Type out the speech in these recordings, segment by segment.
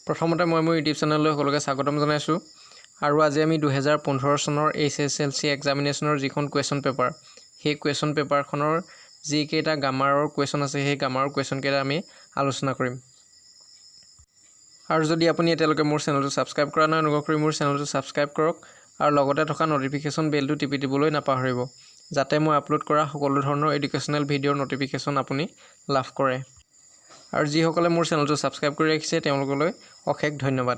প্ৰথমতে মই মোৰ ইউটিউব চেনেললৈ সকলোকে স্বাগতম জনাইছোঁ আৰু আজি আমি 2015 চনৰ HSLC এক্সামিনেশ্যনৰ যিখন কুৱেশ্যন পেপাৰ সেই কুৱেশ্যন পেপাৰখনৰ যিকেইটা গ্ৰামাৰৰ কুৱেশ্যন আছে সেই গ্ৰামাৰৰ কুৱেশ্যনকেইটা আমি আলোচনা কৰিম আৰু যদি আপুনি এতিয়ালৈকে মোৰ চেনেলটো ছাবস্ক্ৰাইব কৰা নাই অনুগ্ৰহ কৰি মোৰ চেনেলটো ছাবস্ক্ৰাইব কৰক আৰু লগতে থকা নটিফিকেশ্যন বেলটো টিপি দিবলৈ নাপাহৰিব যাতে মই আপলোড কৰা সকলো ধৰণৰ এডুকেশ্যনেল ভিডিঅ'ৰ নটিফিকেশ্যন আপুনি লাভ কৰে আৰু যিসকলে মোৰ চেনেলটো ছাবস্ক্ৰাইব কৰি ৰাখিছে তেওঁলোকলৈ অশেষ ধন্যবাদ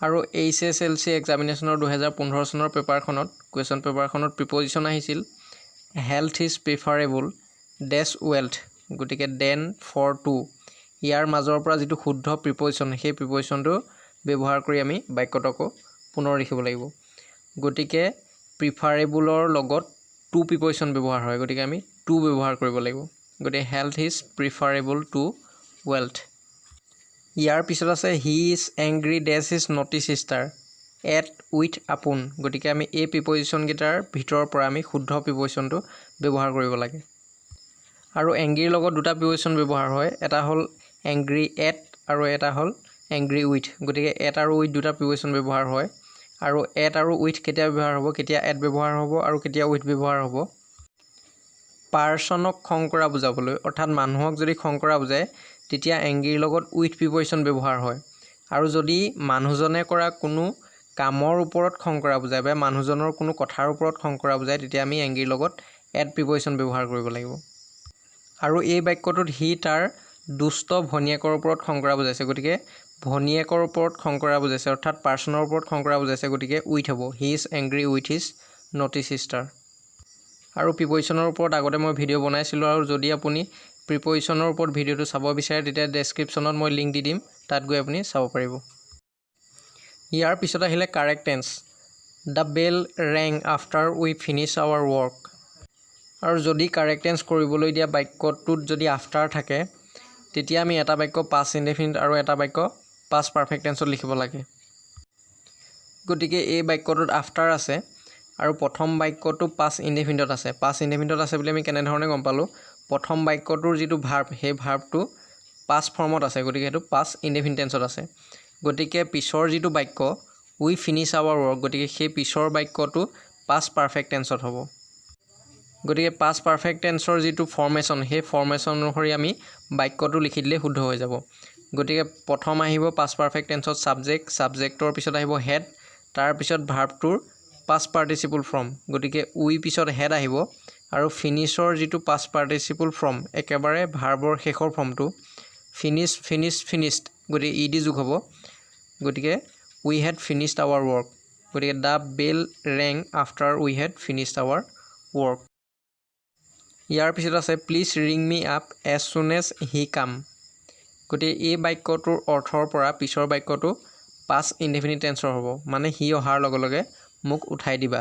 আৰু HSLC এক্সামিনেশ্যনৰ 2015 চনৰ পেপাৰখনত কুৱেশ্যন পেপাৰখনত প্ৰিপজিশ্যন আহিছিল health is preferable dash wealth গতিকে দেন ফৰ টু ইয়াৰ মাজৰ পৰা যিটো শুদ্ধ প্ৰিপজিশ্যন সেই প্ৰিপজিশ্যনটো ব্যৱহাৰ কৰি আমি বাক্যটো পুনৰ লিখিব লাগিব গতিকে প্ৰিফাৰেবলৰ লগত টু প্ৰিপজিশ্যন ব্যৱহাৰ হয় গতিকে আমি টু ব্যৱহাৰ কৰিব লাগিব গতিকে health is preferable to wealth ইয়াৰ পিছত আছে he is angry this is naughty sister at with upon গতিকে আমি এই প্ৰিপজিশ্যনকেইটাৰ ভিতৰৰ পৰা আমি শুদ্ধ প্ৰিপজিশ্যনটো ব্যৱহাৰ কৰিব লাগে আৰু এংগ্ৰিৰ লগত দুটা প্ৰিপজিশ্যন ব্যৱহাৰ হয় এটা হ'ল এংগ্ৰি এট আৰু এটা হ'ল এংগ্ৰি উইথ গতিকে এট আৰু উইথ দুটা প্ৰিপজিশ্যন ব্যৱহাৰ হয় আৰু এট আৰু উইথ কেতিয়া ব্যৱহাৰ হ'ব কেতিয়া এট ব্যৱহাৰ হ'ব আৰু কেতিয়া উইথ ব্যৱহাৰ হ'ব পাৰ্চনক খং কৰা বুজাবলৈ অৰ্থাৎ মানুহক যদি খং কৰা বুজায় তেতিয়া এংগ্ৰিৰ লগত উইথ প্ৰিপজিশ্যন ব্যৱহাৰ হয় আৰু যদি মানুহজনে কৰা কোনো কামৰ ওপৰত খং কৰা বুজায় বা মানুহজনৰ কোনো কথাৰ ওপৰত খং কৰা বুজায় তেতিয়া আমি এংগ্ৰিৰ লগত এট প্ৰিপজিশ্যন ব্যৱহাৰ কৰিব লাগিব আৰু এই বাক্যটোত হি তাৰ দুষ্ট ভনীয়েকৰ ওপৰত খং কৰা বুজাইছে গতিকে ভনীয়েকৰ ওপৰত খং কৰা বুজাইছে অৰ্থাৎ পাৰ্চনৰ ওপৰত খং কৰা বুজাইছে গতিকে উইথ হ'ব হি ইজ এংগ্ৰি উইথ হিজ নটি চিষ্টাৰ আৰু প্ৰিপজিশ্যনৰ ওপৰত আগতে মই ভিডিঅ' বনাইছিলোঁ আৰু যদি আপুনি প্ৰিপজিশ্যনৰ ওপৰত ভিডিঅ'টো চাব বিচাৰে তেতিয়া ডেছক্ৰিপশ্যনত মই লিংক দি দিম তাত গৈ আপুনি চাব পাৰিব ইয়াৰ পিছত আহিলে correct tense the bell rang after we finish our work আৰু যদি কাৰেক্ট টেন্স কৰিবলৈ দিয়া বাক্যটোত যদি আফটাৰ থাকে তেতিয়া আমি এটা বাক্য পাষ্ট ইনডেফিনিট আৰু এটা বাক্য পাষ্ট পাৰফেক্ট টেন্সত লিখিব লাগে গতিকে এই বাক্যটোত আফটাৰ আছে আৰু প্ৰথম বাক্যটো পাষ্ট ইনডেফিনিটত আছে পাষ্ট ইনডেফিনিটত আছে বুলি আমি কেনেধৰণে গম পালোঁ প্ৰথম বাক্যটোৰ যিটো ভাৰ্ব সেই ভাৰ্বটো পাষ্ট ফৰ্মত আছে গতিকে সেইটো পাষ্ট ইনডেফিনিট টেন্সত আছে গতিকে পিছৰ যিটো বাক্য উই ফিনিছ আৱাৰ ৱৰ্ক গতিকে সেই পিছৰ বাক্যটো পাষ্ট পাৰফেক্ট টেন্সত হ'ব গতিকে পাষ্ট পাৰফেক্ট টেন্সৰ যিটো ফৰ্মেশ্যন সেই ফৰ্মেশ্যন অনুসৰি আমি বাক্যটো লিখি দিলে শুদ্ধ হৈ যাব গতিকে প্ৰথম আহিব পাষ্ট পাৰফেক্ট টেন্সত ছাবজেক্টৰ পিছত আহিব হেড তাৰপিছত ভাৰ্বটোৰ পাষ্ট পাৰ্টিচিপল ফৰ্ম গতিকে উই পিছত হেড আহিব আৰু ফিনিছৰ যিটো পাষ্ট পাৰ্টিচিপল ফৰ্ম একেবাৰে ভাৰ্বৰ শেষৰ ফৰ্মটো ফিনিছড গতিকে ই ডি যোগ হ'ব গতিকে we had finished our work গতিকে the bell rang after we had finished our work ইয়াৰ পিছত আছে please ring me up as soon as he came গতিকে এই বাক্যটোৰ অৰ্থৰ পৰা পিছৰ বাক্যটো পাষ্ট ইনডেফিনিট টেন্সৰ হ'ব মানে হি অহাৰ লগে লগে মোক উঠাই দিবা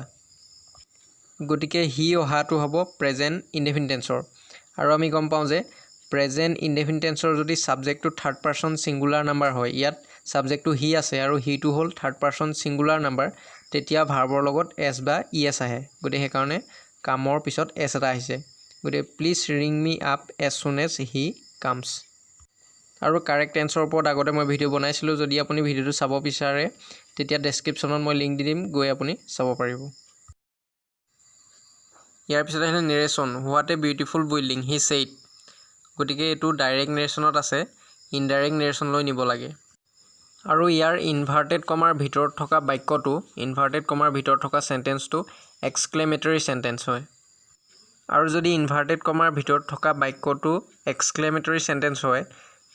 গতিকে হি অহাটো হ'ব প্ৰেজেণ্ট ইনডেফিনিট টেন্সৰ আৰু আমি গম পাওঁ যে প্ৰেজেণ্ট ইনডেফিনিট টেন্সৰ যদি ছাবজেক্টটো থাৰ্ড পাৰ্চন ছিংগুলাৰ নাম্বাৰ হয় ইয়াত ছাবজেক্টটো হি আছে আৰু হিটো হ'ল থাৰ্ড পাৰ্চন ছিংগুলাৰ নাম্বাৰ তেতিয়া ভাৰ্বৰ লগত এছ বা ই এছ আহে গতিকে সেইকাৰণে কামৰ পিছত এছ এটা আহিছে গতিকে please ring me up as soon as he comes আৰু কাৰেক্ট টেন্সৰ ওপৰত আগতে মই ভিডিঅ' বনাইছিলোঁ যদি আপুনি ভিডিঅ'টো চাব বিচাৰে তেতিয়া ডেছক্ৰিপশ্যনত মই লিংক দি দিম গৈ আপুনি চাব পাৰিব ইয়াৰ পিছত আহিলে narration what a beautiful building he said গতিকে এইটো ডাইৰেক্ট নেৰেশ্যনত আছে ইনডাইৰেক্ট নেৰেশ্যনলৈ নিব লাগে আৰু ইয়াৰ ইনভাৰ্টেড কমাৰ ভিতৰত থকা বাক্যটো ইনভাৰ্টেড কমাৰ ভিতৰত থকা চেণ্টেন্সটো এক্সক্লেমেটৰী চেণ্টেন্স হয় আৰু যদি ইনভাৰ্টেড কমাৰ ভিতৰত থকা বাক্যটো এক্সক্লেমেটৰী চেণ্টেন্স হয়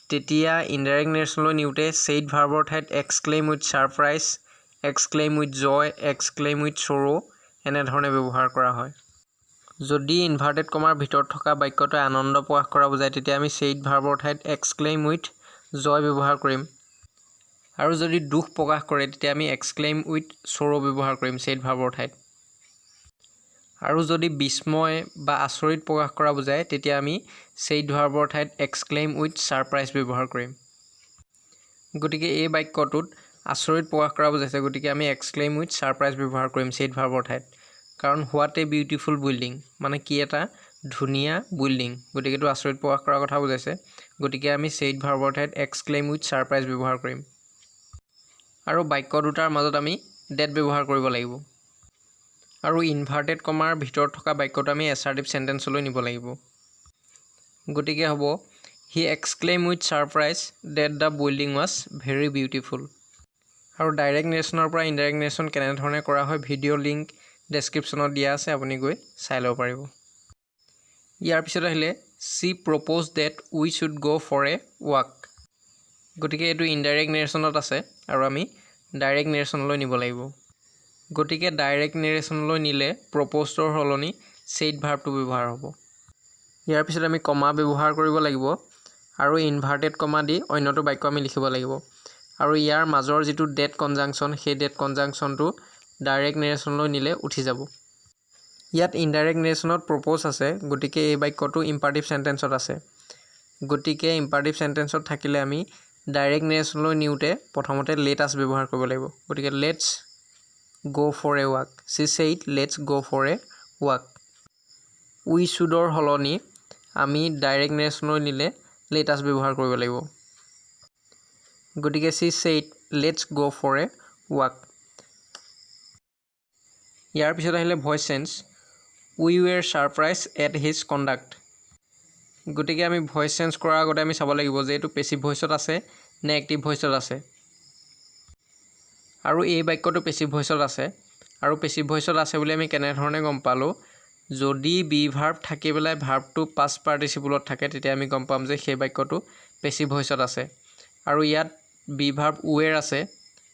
তেতিয়া ইনডাইৰেক্ট নেৰেশ্যনলৈ নিওঁতে ছেইড ভাৰ্বৰ ঠাইত exclaim with surprise exclaim with joy exclaim with sorrow এনেধৰণে ব্যৱহাৰ কৰা হয় যদি ইনভাৰ্টেড কমাৰ ভিতৰত থকা বাক্যটোৱে আনন্দ প্ৰকাশ কৰা বুজায় তেতিয়া আমি ছেইড ভাৰ্বৰ ঠাইত এক্সক্লেইম উইথ জয় ব্যৱহাৰ কৰিম আৰু যদি দুখ প্ৰকাশ কৰে তেতিয়া আমি এক্সক্লেইম উইথ চৰো ব্যৱহাৰ কৰিম ছেইড ভাৰ্বৰ ঠাইত আৰু যদি বিস্ময় বা আচৰিত প্ৰকাশ কৰা বুজায় তেতিয়া আমি ছেইড ভাৰ্বৰ ঠাইত এক্সক্লেইম উইথ ছাৰপ্ৰাইজ ব্যৱহাৰ কৰিম গতিকে এই বাক্যটোত আচৰিত প্ৰকাশ কৰা বুজাইছে গতিকে আমি এক্সক্লেইম উইথ ছাৰপ্ৰাইজ ব্যৱহাৰ কৰিম ছেইড ভাৰ্বৰ ঠাইত কাৰণ হোৱাট এ বিউটিফুল বিল্ডিং মানে কি এটা ধুনীয়া বিল্ডিং গতিকে এইটো আচৰিত প্ৰকাশ কৰাৰ কথা বুজাইছে গতিকে আমি said ভাৰ্বৰ ঠাইত exclaim with surprise ব্যৱহাৰ কৰিম আৰু বাক্য দুটাৰ মাজত আমি that ব্যৱহাৰ কৰিব লাগিব আৰু ইনভাৰ্টেড কমাৰ ভিতৰত থকা বাক্যটো আমি assertive sentence লৈ নিব লাগিব গতিকে হ'ব he exclaimed with surprise that the building was very beautiful আৰু ডাইৰেক্ট নেৰেশ্যনৰ পৰা ইনডাইৰেক্ট নেৰেশ্যন কেনে ধৰণে কৰা হয় ভিডিঅ' লিংক ডেছক্ৰিপশ্যনত দিয়া আছে আপুনি গৈ চাই ল'ব পাৰিব ইয়াৰ পিছত আহিলে she proposed that we should go for a walk গতিকে এইটো ইনডাইৰেক্ট নেৰেশ্যনত আছে আৰু আমি ডাইৰেক্ট নেৰেশ্যনলৈ নিব লাগিব গতিকে ডাইৰেক্ট নেৰেশ্যনলৈ নিলে প্ৰপ'জডৰ সলনি said ভাৰ্বটো ব্যৱহাৰ হ'ব ইয়াৰ পিছত আমি কমা ব্যৱহাৰ কৰিব লাগিব আৰু ইনভাৰ্টেড কমা দি অন্যটো বাক্য আমি লিখিব লাগিব আৰু ইয়াৰ মাজৰ যিটো that কনজাংচন সেই that কনজাংচনটো ডাইৰেক্ট নেৰেশ্যনলৈ নিলে উঠি যাব ইয়াত ইনডাইৰেক্ট নেৰেশ্যনত প্ৰপ'জ আছে গতিকে এই বাক্যটো ইম্পাৰেটিভ সেন্টেন্সত আছে গতিকে ইম্পাৰেটিভ সেন্টেন্সত থাকিলে আমি ডাইৰেক্ট নেৰেশ্যনলৈ নিউতে প্ৰথমতে let us ব্যৱহাৰ কৰিব লাগিব গতিকে let's go for a walk she said let's go for a walk we shouldৰ হলনি আমি ডাইৰেক্ট নেৰেশ্যনলৈ নিলে let us ব্যৱহাৰ কৰিব লাগিব গতিকে she said let's go for a walk ইয়াৰ পিছত আহিলে voice change we were surprised at his conduct গতিকে আমি ভইচ চেঞ্জ কৰাৰ আগতে আমি চাব লাগিব যে এইটো পেছিভ ভইচত আছে নে এক্টিভ ভইচত আছে আৰু এই বাক্যটো পেছিভ ভইচত আছে আৰু পেছিভ ভইচত আছে বুলি আমি কেনে ধৰণে গম পালো যদি বি ভাৰ্ব থাকি পেলাই ভাৰ্বটো পাষ্ট পাৰ্টিসিপলত থাকে তেতিয়া আমি গম পাম যে সেই বাক্যটো পেছিভ ভইচত আছে আৰু ইয়াত বি ভাৰ্ব were আছে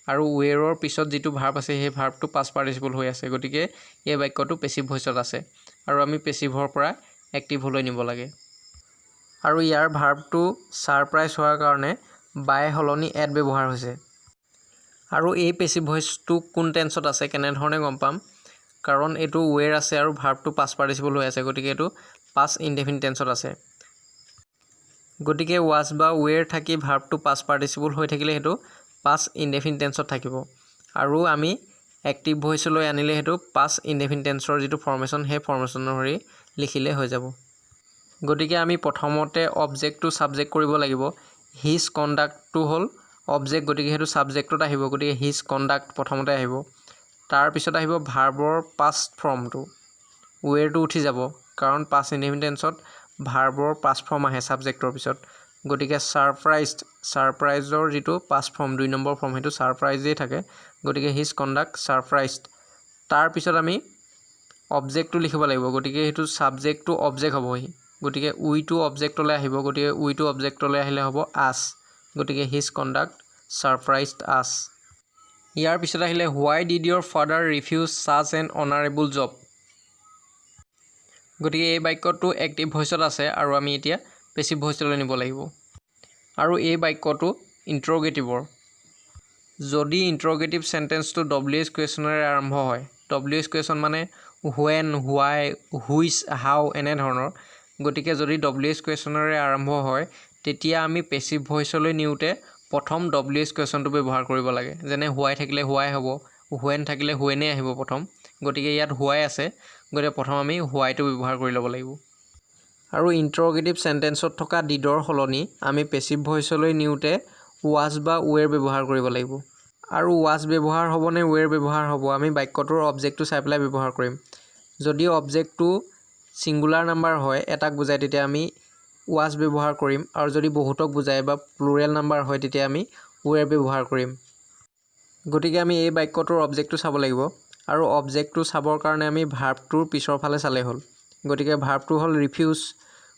আৰু were পিছত যেটো ভাৰ্ব আছে সেই ভাৰ্বটো পাষ্ট পাৰ্টিসিপল হৈ আছে গতিকে এই বাক্যটো পেছিভ ভইচত আছে আৰু আমি পেছিভৰ পৰা এক্টিভ হৈ নিব লাগে আৰু ইয়াৰ ভাৰ্বটো সাৰপ্ৰাইজ হোৱাৰ কাৰণে বাই হলনি এড ব্যৱহাৰ হৈছে আৰু এই পেছিভ ভইচটো কোন টেন্সত আছে কেনে ধৰণে গম পাম কাৰণ এটো were আছে আৰু ভাৰ্বটো পাষ্ট পাৰ্টিসিপল হৈ আছে গতিকে এটো পাষ্ট ইনডেফিনিট টেন্সত আছে গতিকে was বা were থাকি ভাৰ্বটো পাষ্ট পাৰ্টিসিপল হৈ থাকিলে হেতু পাষ্ট ইনডেফিনিট টেন্সত থাকিব আৰু আমি এক্টিভ ভইচ লৈ আনিলে হেতু পাষ্ট ইনডেফিনিট টেন্সৰ যেটো ফৰ্মেশন হে ফৰ্মেশনৰ হৰি লিখিলে হৈ যাব গতিকে আমি প্ৰথমতে অবজেক্টটো সাবজেক্ট কৰিব লাগিব his conduct টু হল অবজেক্ট গতিকে হেতু সাবজেক্টত আহিব গতিকে his conduct প্ৰথমতে আহিব তাৰ পিছত আহিব ভাৰ্বৰ পাষ্ট ফৰ্মটো were টু উঠি যাব কাৰণ পাষ্ট ইনডেফিনিট টেন্সত ভাৰ্বৰ পাষ্ট ফৰ্ম আহে সাবজেক্টৰ পিছত গতিকে সাৰপ্ৰাইজৰ যেটো পাষ্ট ফৰ্ম দুই নম্বৰ ফৰ্ম হেতু সাৰপ্ৰাইজে থাকে গতিকে his conduct surprised তাৰ পিছত আমি অবজেক্টটো লিখিব লাগিব গতিকে হেতু সাবজেক্টটো অবজেক্ট হ'ব গতিকে we টু অবজেক্টলৈ আহিব গতিকে we টু অবজেক্টলৈ আহিলে হ'ব us গতিকে his conduct surprised us ইয়াৰ পিছত আহিলে why did your father refuse such an honorable job গতিকে এই বাক্যটো এক্টিভ ভইচত আছে আৰু আমি এতিয়া পেছিভ ভইচলৈ নিব লাগিব আৰু এই বাক্যটো ইন্টাৰোগেটিভৰ যদি ইন্টাৰোগেটিভ সেন্টেন্সটো WH কুৱেশ্যনেৰে আৰম্ভ হয় WH কুৱেশ্যন মানে when why which how এনে ধৰণৰ গতিকে যদি WH কুৱেশ্যনেৰে আৰম্ভ হয় তেতিয়া আমি পেছিভ ভইচলৈ নিউতে প্ৰথম WH কুৱেশ্যনটো ব্যৱহাৰ কৰিব লাগে যেনে why থাকিলে why হ'ব when থাকিলে when আহিব প্ৰথম গতিকে ইয়াত why আছে গতিকে প্ৰথম আমি why টো ব্যৱহাৰ কৰি ল'ব লাগিব আৰু ইন্টাৰোগেটিভ সেন্টেন্সত থকা ডিডৰ হলনি আমি পেছিভ ভইচলৈ নিউতে was বা were ব্যৱহাৰ কৰিব লাগিব আৰু was ব্যৱহাৰ হ'ব নে were ব্যৱহাৰ হ'ব আমি বাক্যটোৰ অবজেক্টটো চাই পেলাই ব্যৱহাৰ কৰিম যদি অবজেক্টটো সিঙ্গুলাৰ নাম্বাৰ হয় এটাক বুজায় তেতিয়া আমি was ব্যৱহাৰ কৰিম আৰু যদি বহুতক বুজায় বা প্লুৰেল নাম্বাৰ হয় তেতিয়া আমি were ব্যৱহাৰ কৰিম গতিকে আমি এই বাক্যটোৰ অবজেক্টটো চাব লাগিব আৰু অবজেক্টটো চাবৰ কাৰণে আমি ভাৰ্বটোৰ পিছৰ ফালে চালে হ'ল গতিকে ভাৰ্বটো হ'ল ৰিফিউজ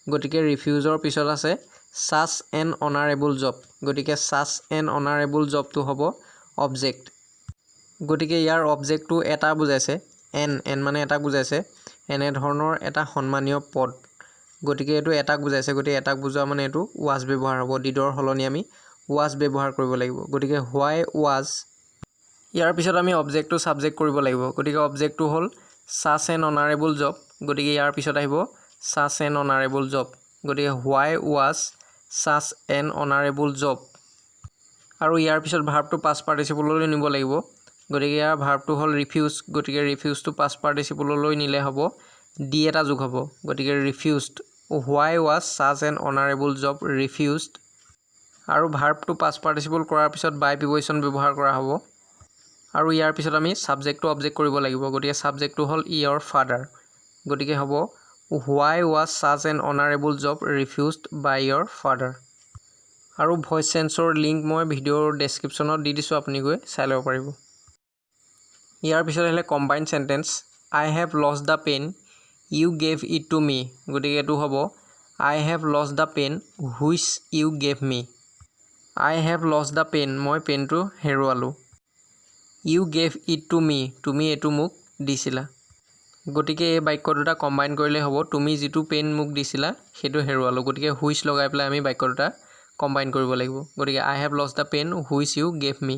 গতিকে ৰিফিউজৰ পিছত আছে such an honorable job গতিকে such an honorable job টো হ'ব অবজেক্ট গতিকে ইয়াৰ অবজেক্টটো এটা বুজাইছে n মানে এটা বুজাইছে এনে ধৰণৰ এটা সন্মানীয় পদ গতিকে এটো এটাক বুজাইছে গতিকে এটাক বুজোৱা মানে এটো was ব্যৱহাৰ হ'ব ডিডৰ হলনি আমি was ব্যৱহাৰ কৰিব লাগিব গতিকে why was ইয়াৰ পিছত আমি অবজেক্টটো সাবজেক্ট কৰিব লাগিব গতিকে অবজেক্টটো হ'ল such an honorable job গতিকে ইয়াৰ পিছত আহিব such an honorable job গতিকে why was such an honorable job আৰু ইয়াৰ পিছত ভাৰ্বটো পাষ্ট পাৰ্টিসিপললৈ নিব লাগিব গতিকে ইয়াৰ ভাৰ্বটো হ'ল ৰিফিউজ গতিকে ৰিফিউজটো পাষ্ট পাৰ্টিসিপললৈ নিলে হ'ব ডি এটা যোগ হ'ব গতিকে refused why was such an honourable job refused আৰু ভাৰ্বটো পাষ্ট পাৰ্টিচিপল কৰাৰ পিছত বাই প্ৰিপজিশ্যন ব্যৱহাৰ কৰা হ'ব আৰু ইয়াৰ পিছত আমি ছাবজেক্টটো অবজেক্ট কৰিব লাগিব গতিকে ছাবজেক্টটো হ'ল ইয়ৰ ফাদাৰ গতিকে হ'ব why was such an honourable job refused by your father আৰু ভইচ চেঞ্চৰ লিংক মই ভিডিঅ'ৰ ডেছক্ৰিপশ্যনত দি দিছোঁ আপুনি গৈ চাই ল'ব পাৰিব ইয়াৰ পিছত আহিলে combine sentence I have lost the pen you gave it to me গতিকে এইটো হ'ব I have lost the pen which you gave me I have lost the pen মই পেইনটো হেৰুৱালোঁ you gave it to me তুমি এইটো মোক দিছিলা গতিকে এই বাক্য দুটা কম্বাইন কৰিলে হ'ব তুমি যিটো পেইন মোক দিছিলা সেইটো হেৰুৱালোঁ গতিকে হুইচ লগাই পেলাই আমি বাক্য দুটা কম্বাইন কৰিব লাগিব গতিকে I have lost the pen which you gave me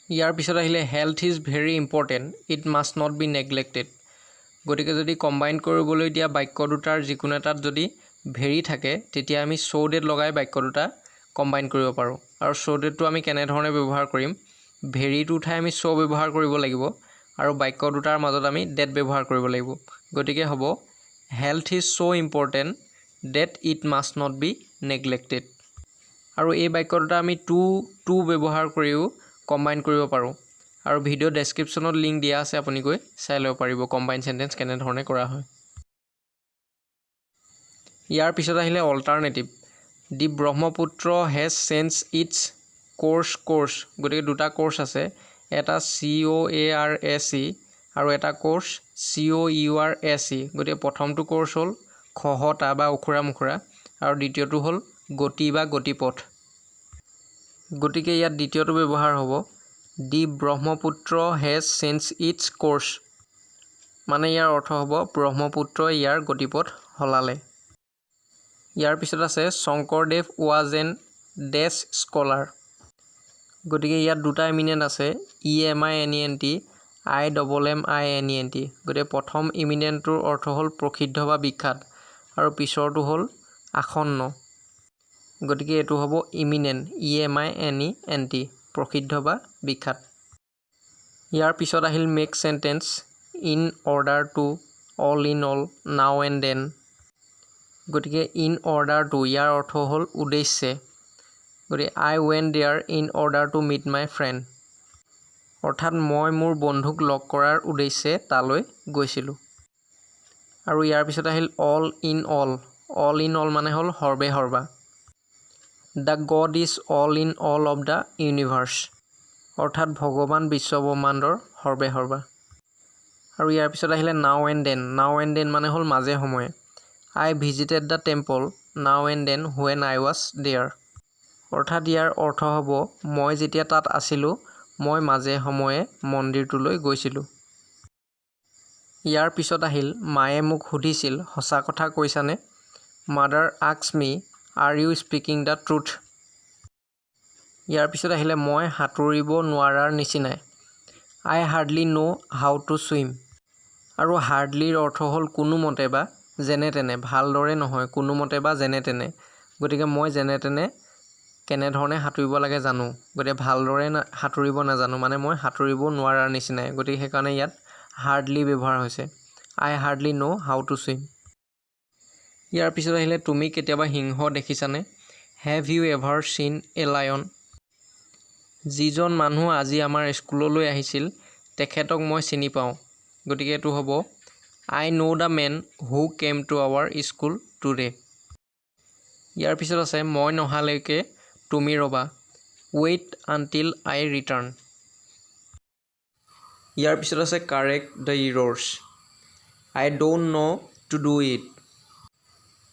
ইয়াৰ পিছত আহিলে health is very important it must not be neglected গতিকে যদি কম্বাইন কৰিবলৈ দিয়া বাক্য দুটাৰ যিকোনো এটাত যদি ভেৰি থাকে তেতিয়া আমি চ' ডেট লগাই বাক্য দুটা কম্বাইন কৰিব পাৰোঁ আৰু চ' ডেটটো আমি কেনেধৰণে ব্যৱহাৰ কৰিম ভেৰিটো উঠাই আমি চ' ব্যৱহাৰ কৰিব লাগিব আৰু বাক্য দুটাৰ মাজত আমি ডেট ব্যৱহাৰ কৰিব লাগিব গতিকে হ'ব health is so' important that it must not be neglected আৰু এই বাক্য দুটা আমি টু ব্যৱহাৰ কৰিও কম্বাইন কৰিব পাৰোঁ আৰু ভিডিঅ' ডেছক্ৰিপশ্যনত লিংক দিয়া আছে আপুনি গৈ চাই ল'ব পাৰিব কম্বাইন চেণ্টেন্স কেনেধৰণে কৰা হয় ইয়াৰ পিছত আহিলে alternative the Brahmaputra has change its course গতিকে দুটা কোৰ্ছ আছে এটা COARSE আৰু এটা কোৰ্ছ COURSE গতিকে প্ৰথমটো কোৰ্ছ হ'ল খহতা বা উখুৰা মুখুৰা আৰু দ্বিতীয়টো হ'ল গতি বা গতিপথ গতিকে ইয়াত দ্বিতীয়টো ব্যৱহাৰ হ'ব the Brahmaputra has change its course মানে ইয়াৰ অৰ্থ হ'ব ব্ৰহ্মপুত্ৰই ইয়াৰ গতিপথ সলালে ইয়াৰ পিছত আছে Sankardev was an dash scholar গতিকে ইয়াত দুটা ইমিনেণ্ট আছে EMINENT IMMINENT গতিকে প্ৰথম ইমিনেণ্টটোৰ অৰ্থ হ'ল প্ৰসিদ্ধ বা বিখ্যাত আৰু পিছৰটো হ'ল আসন্ন গতিকে এইটো হ'ব ইমিনেণ্ট EMINENT প্ৰসিদ্ধ বা বিখ্যাত ইয়াৰ পিছত আহিল make sentence in order to all in all now and then গতিকে ইন অৰ্ডাৰ টু ইয়াৰ অৰ্থ হ'ল উদ্দেশ্যে গতিকে I went there in order to meet my friend অৰ্থাৎ মই মোৰ বন্ধুক লগ কৰাৰ উদ্দেশ্যে তালৈ গৈছিলোঁ আৰু ইয়াৰ পিছত আহিল অল ইন অল মানে হ'ল সৰ্বে সৰ্বা the god is all in all of the universe অৰ্থাৎ ভগৱান বিশ্বব্ৰহ্মাণ্ডৰ সৰ্বে সৰ্বা আৰু ইয়াৰ পিছত আহিলে নাও এণ্ড দেন মানে হ'ল মাজে সময়ে I visited the temple now and then when I was there অৰ্থাৎ ইয়াৰ অৰ্থ হ'ব মই যেতিয়া তাত আছিলোঁ মই মাজে সময়ে মন্দিৰটোলৈ গৈছিলোঁ ইয়াৰ পিছত আহিল মায়ে মোক সুধিছিল সঁচা কথা কৈছানে mother asks me are you speaking the truth ইয়াৰ পিছত আহিলে মই সাঁতুৰিব নোৱাৰাৰ নিচিনাই I hardly know' how to swim আৰু হাৰ্ডলিৰ অৰ্থ হ'ল কোনোমতে বা যেনে তেনে ভালদৰে নহয় কোনোমতে বা যেনে তেনে গতিকে মই যেনে তেনে কেনেধৰণে সাঁতুৰিব লাগে জানো গতিকে ভালদৰে সাঁতুৰিব নাজানো মানে মই সাঁতুৰিব নোৱাৰাৰ নিচিনাই গতিকে সেইকাৰণে ইয়াত হাৰ্ডলি ব্যৱহাৰ হৈছে I hardly know' how to swim ইয়াৰ পিছত আহিলে তুমি কেতিয়াবা সিংহ দেখিছানে হেভ ইউ এভাৰ চিন এ লায়ন যিজন মানুহ আজি আমাৰ স্কুললৈ আহিছিল তেখেতক মই চিনি পাওঁ গতিকে এইটো হ'ব I know' the man who came to our school today ইয়াৰ পিছত আছে মই নহালৈকে তুমি ৰ'বা ৱেইট আনটিল আই ৰিটাৰ্ণ ইয়াৰ পিছত আছে correct the errors I don't know' to do it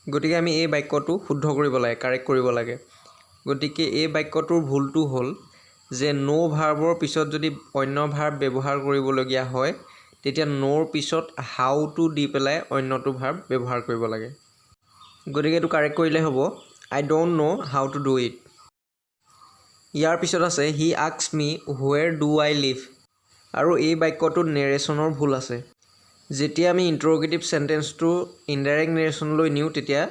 গতিকে আমি এই বাক্যটো শুদ্ধ কৰিব লাগে কাৰেক্ট কৰিব লাগে গতিকে এই বাক্যটোৰ ভুলটো হ'ল যে ন' ভাৰ্বৰ পিছত যদি অন্য ভাৰ্ব ব্যৱহাৰ কৰিবলগীয়া হয় তেতিয়া ন'ৰ পিছত হাউটো দি পেলাই অন্যটো ভাৰ্ব ব্যৱহাৰ কৰিব লাগে গতিকে এইটো কাৰেক্ট কৰিলে হ'ব I don't know' how to do it ইয়াৰ পিছত আছে he asks me where do I live আৰু এই বাক্যটোত নেৰেশ্যনৰ ভুল আছে যেতিয়া আমি ইণ্টাৰগেটিভ চেণ্টেন্সটো ইনডাইৰেক্ট নেৰেশ্যনলৈ নিওঁ তেতিয়া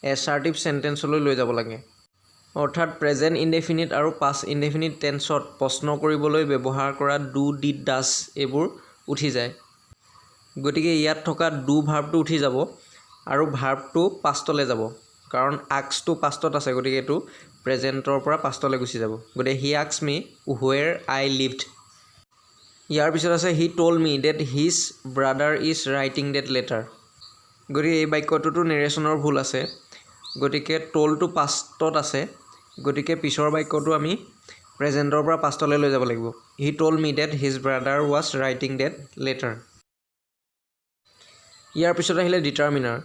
এছাৰ্টিভ চেণ্টেন্সলৈ লৈ যাব লাগে অৰ্থাৎ প্ৰেজেণ্ট ইনডেফিনিট আৰু পাষ্ট ইনডেফিনিট টেন্সত প্ৰশ্ন কৰিবলৈ ব্যৱহাৰ কৰা ডু ডিড ডাজ এইবোৰ উঠি যায় গতিকে ইয়াত থকা ডু ভাৰ্বটো উঠি যাব আৰু ভাৰ্বটো পাষ্টলৈ যাব কাৰণ আক্সটো পাষ্টত আছে গতিকে এইটো প্ৰেজেণ্টৰ পৰা পাষ্টলৈ গুচি যাব গতিকে হি আক্স মি হুৱেৰ আই লিভড ইয়াৰ পিছত আছে he told me that his brother is writing that letter গতিকে এই বাক্যটোতো নেৰেশ্যনৰ ভুল আছে গতিকে ট'লটো পাষ্টত আছে গতিকে পিছৰ বাক্যটো আমি প্ৰেজেণ্টৰ পৰা পাষ্টলৈ লৈ যাব লাগিব he told me that his brother was writing that letter ইয়াৰ পিছত আহিলে determiner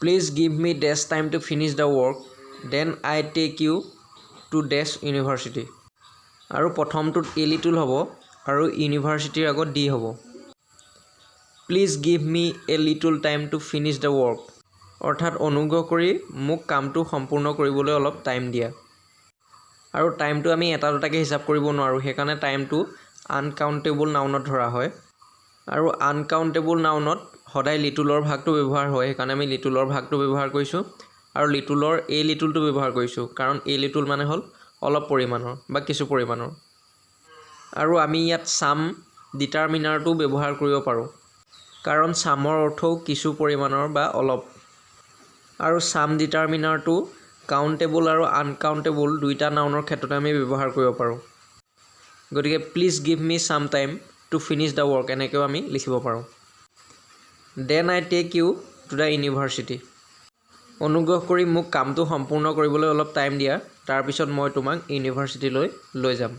please give me this time to finish the work then I take you to this university আৰু প্ৰথমটোত এ লিটল হ'ব আৰু ইউনিভাৰ্চিটিৰ আগত ডি হ'ব please give me a little time to finish the work অৰ্থাৎ অনুগ্ৰহ কৰি মোক কামটো সম্পূৰ্ণ কৰিবলৈ অলপ টাইম দিয়া আৰু টাইমটো আমি এটা দুটাকৈ হিচাপ কৰিব নোৱাৰোঁ সেইকাৰণে টাইমটো আনকাউণ্টেবল নাউনত ধৰা হয় আৰু আনকাউণ্টেবল নাউনত সদায় লিটুলৰ ভাগটো ব্যৱহাৰ হয় সেইকাৰণে আমি লিটুলৰ ভাগটো ব্যৱহাৰ কৰিছোঁ আৰু লিটুলৰ এ লিটুলটো ব্যৱহাৰ কৰিছোঁ কাৰণ এ লিটুল মানে হ'ল অলপ পৰিমাণৰ বা কিছু পৰিমাণৰ আৰু আমি ইয়াত চাম ডিটাৰমিনাৰটো ব্যৱহাৰ কৰিব পাৰোঁ কাৰণ চামৰ অৰ্থও কিছু পৰিমাণৰ বা অলপ আৰু চাম ডিটাৰমিনাৰটো কাউণ্টেবল আৰু আনকাউণ্টেবল দুইটা নাউনৰ ক্ষেত্ৰতে আমি ব্যৱহাৰ কৰিব পাৰোঁ গতিকে please give me some time to finish the work এনেকৈও আমি লিখিব পাৰোঁ then I take you to the university অনুগ্ৰহ কৰি মোক কামটো সম্পূৰ্ণ কৰিবলৈ অলপ টাইম দিয়া তাৰপিছত মই তোমাক ইউনিভাৰ্চিটিলৈ লৈ যাম